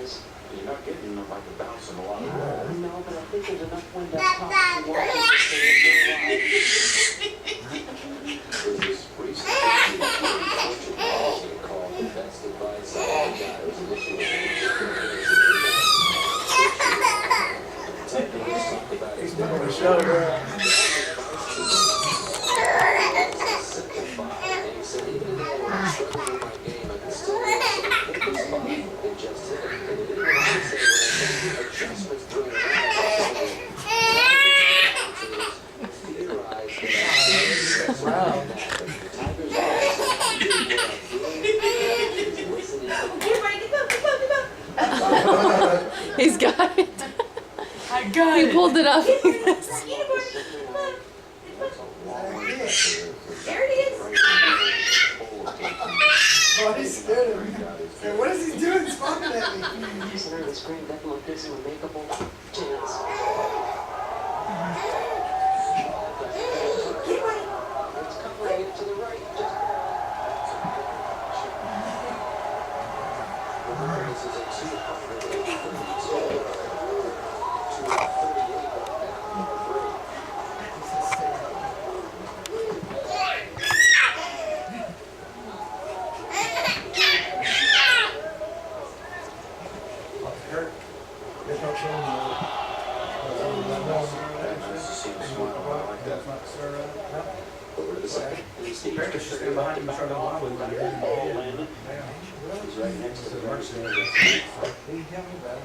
guys. You're not getting them like a bounce in a lot of No, water. but I think there's enough wind up top to walk in to stay at your line. There's this recent policy called the best advice I ever got. It was initially He's doing a show, girl. Wow. He's got it. I got He it. pulled it up. There it is. Oh, he's scared of me. Hey, what is he doing? He's talking at me. Isn't that this green that look this unmakeable chance? Let's come right to the right. This is a 238. Hurt. There's no change. Nice to see him smile like that. Over to the second. Apparently she's still behind him, trying to walk with him. He's right next to the Mark mark. said, "Can you tell me about it?"